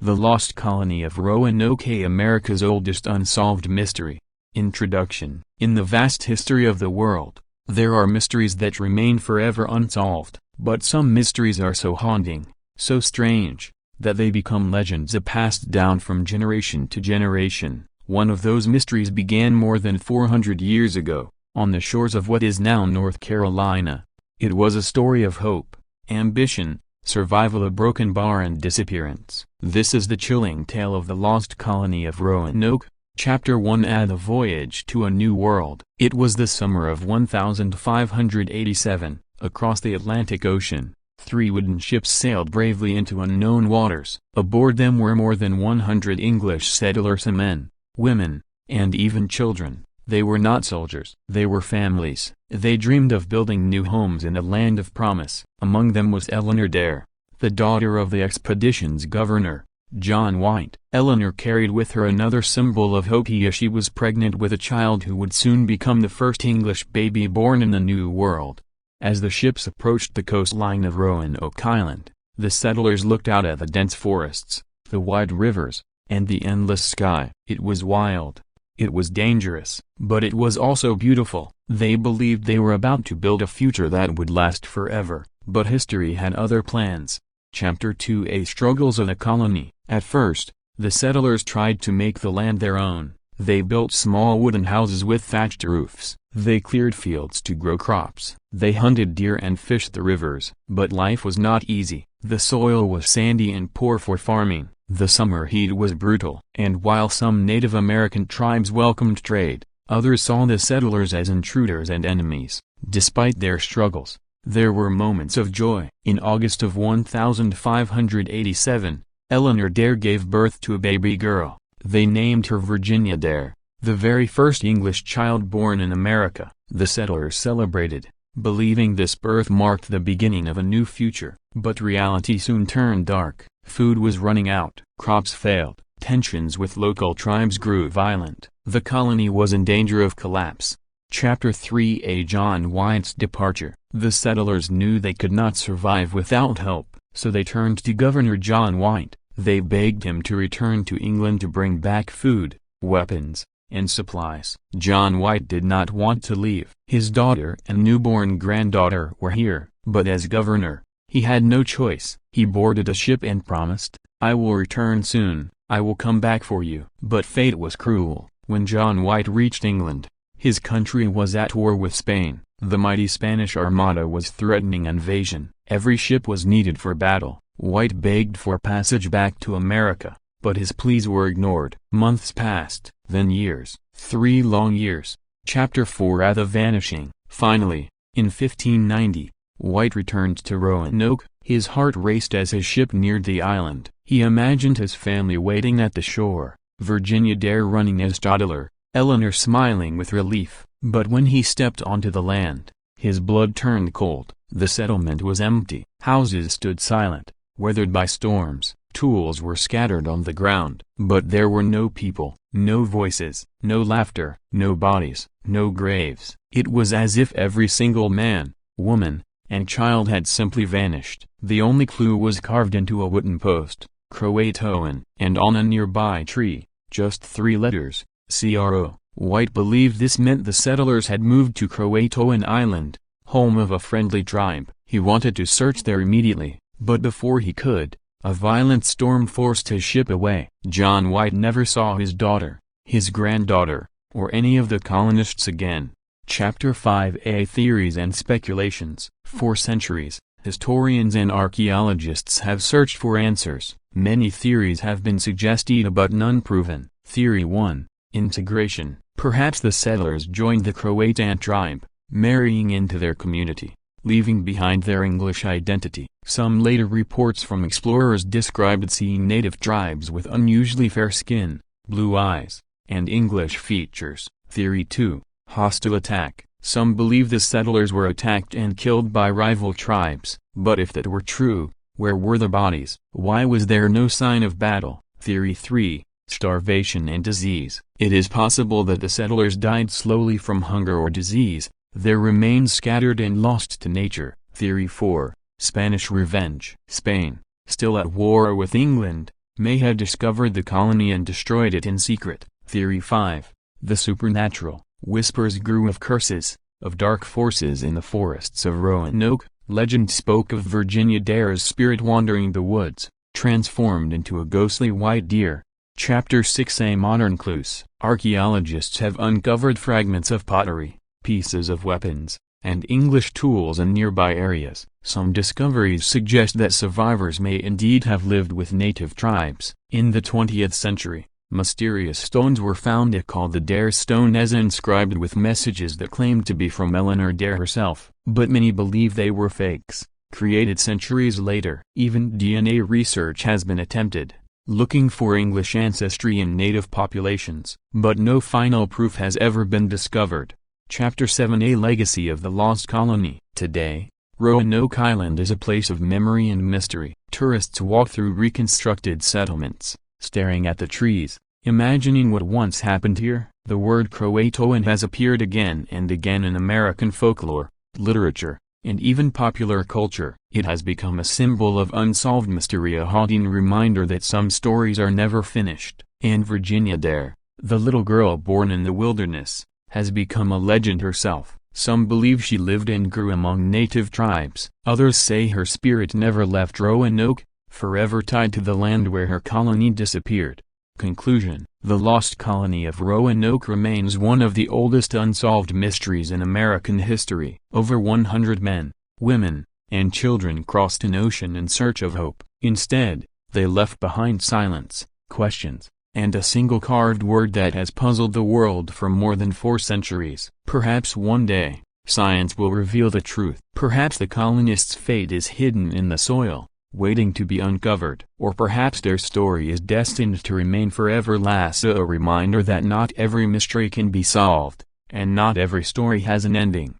The Lost Colony of Roanoke, America's oldest unsolved mystery. Introduction. In the vast history of the world, there are mysteries that remain forever unsolved, but some mysteries are so haunting, so strange, that they become legends passed down from generation to generation. One of those mysteries began more than 400 years ago, on the shores of what is now North Carolina. It was a story of hope, ambition, survival, a broken bar, and disappearance. This is the chilling tale of the Lost Colony of Roanoke, Chapter 1. The Voyage to a New World. It was the summer of 1587. Across the Atlantic Ocean, 3 wooden ships sailed bravely into unknown waters. Aboard them were more than 100 English settlers, men, women, and even children. They were not soldiers. They were families. They dreamed of building new homes in a land of promise. Among them was Eleanor Dare, the daughter of the expedition's governor, John White. Eleanor carried with her another symbol of hope. She was pregnant with a child who would soon become the first English baby born in the New World. As the ships approached the coastline of Roanoke Island, the settlers looked out at the dense forests, the wide rivers, and the endless sky. It was wild. It was dangerous, but it was also beautiful. They believed they were about to build a future that would last forever, but history had other plans. Chapter 2. Struggles of the colony. At first, the settlers tried to make the land their own. They built small wooden houses with thatched roofs. They cleared fields to grow crops. They hunted deer and fished the rivers. But life was not easy. The soil was sandy and poor for farming. The summer heat was brutal. And while some Native American tribes welcomed trade, others saw the settlers as intruders and enemies. Despite their struggles, there were moments of joy. In August of 1587, Eleanor Dare gave birth to a baby girl. They named her Virginia Dare, the very first English child born in America. The settlers celebrated, believing this birth marked the beginning of a new future. But reality soon turned dark. Food was running out. Crops failed. Tensions with local tribes grew violent. The colony was in danger of collapse. Chapter 3. John White's departure. The settlers knew they could not survive without help, so they turned to Governor John White. They begged him to return to England to bring back food, weapons, and supplies. John White did not want to leave. His daughter and newborn granddaughter were here, but as governor, he had no choice. He boarded a ship and promised, "I will return soon, I will come back for you." But fate was cruel. When John White reached England, his country was at war with Spain. The mighty Spanish Armada was threatening invasion. Every ship was needed for battle. White begged for passage back to America, but his pleas were ignored. Months passed, then years, 3 long years. Chapter 4. The vanishing. Finally, in 1590, White returned to Roanoke. His heart raced as his ship neared the island. He imagined his family waiting at the shore, Virginia Dare running as toddler, Eleanor smiling with relief. But when he stepped onto the land, his blood turned cold. The settlement was empty. Houses stood silent, weathered by storms. Tools were scattered on the ground. But there were no people, no voices, no laughter, no bodies, no graves. It was as if every single man, woman, and child had simply vanished. The only clue was carved into a wooden post, Croatoan, and on a nearby tree, just 3 letters, CRO. White believed this meant the settlers had moved to Croatoan Island, home of a friendly tribe. He wanted to search there immediately, but before he could, a violent storm forced his ship away. John White never saw his daughter, his granddaughter, or any of the colonists again. Chapter 5. Theories and speculations. For centuries, historians and archaeologists have searched for answers. Many theories have been suggested but none proven. Theory 1. Integration. Perhaps the settlers joined the Croatoan tribe, marrying into their community, leaving behind their English identity. Some later reports from explorers described seeing native tribes with unusually fair skin, blue eyes, and English features. Theory 2. Hostile attack. Some believe the settlers were attacked and killed by rival tribes. But if that were true, where were the bodies? Why was there no sign of battle? Theory 3. Starvation and disease. It is possible that the settlers died slowly from hunger or disease, their remains scattered and lost to nature. Theory 4. Spanish revenge. Spain, still at war with England, may have discovered the colony and destroyed it in secret. Theory 5. The supernatural. Whispers grew of curses, of dark forces in the forests of Roanoke. Legend spoke of Virginia Dare's spirit wandering the woods, transformed into a ghostly white deer. Chapter 6. A modern clues. Archaeologists have uncovered fragments of pottery, pieces of weapons, and English tools in nearby areas. Some discoveries suggest that survivors may indeed have lived with native tribes. In the 20th century, mysterious stones were found called the Dare Stone, as inscribed with messages that claimed to be from Eleanor Dare herself, but many believe they were fakes, created centuries later. Even DNA research has been attempted, looking for English ancestry in native populations, but no final proof has ever been discovered. Chapter 7. A legacy of the Lost Colony. Today, Roanoke Island is a place of memory and mystery. Tourists walk through reconstructed settlements, staring at the trees, imagining what once happened here. The word Croatoan has appeared again and again in American folklore, literature, and even popular culture. It has become a symbol of unsolved mystery, a haunting reminder that some stories are never finished. And Virginia Dare, the little girl born in the wilderness, has become a legend herself. Some believe she lived and grew among native tribes. Others say her spirit never left Roanoke, forever tied to the land where her colony disappeared. Conclusion. The Lost Colony of Roanoke remains one of the oldest unsolved mysteries in American history. Over 100 men, women, and children crossed an ocean in search of hope. Instead, they left behind silence, questions, and a single carved word that has puzzled the world for more than 4 centuries. Perhaps one day, science will reveal the truth. Perhaps the colonists' fate is hidden in the soil, waiting to be uncovered. Or perhaps their story is destined to remain forever lost, a reminder that not every mystery can be solved, and not every story has an ending.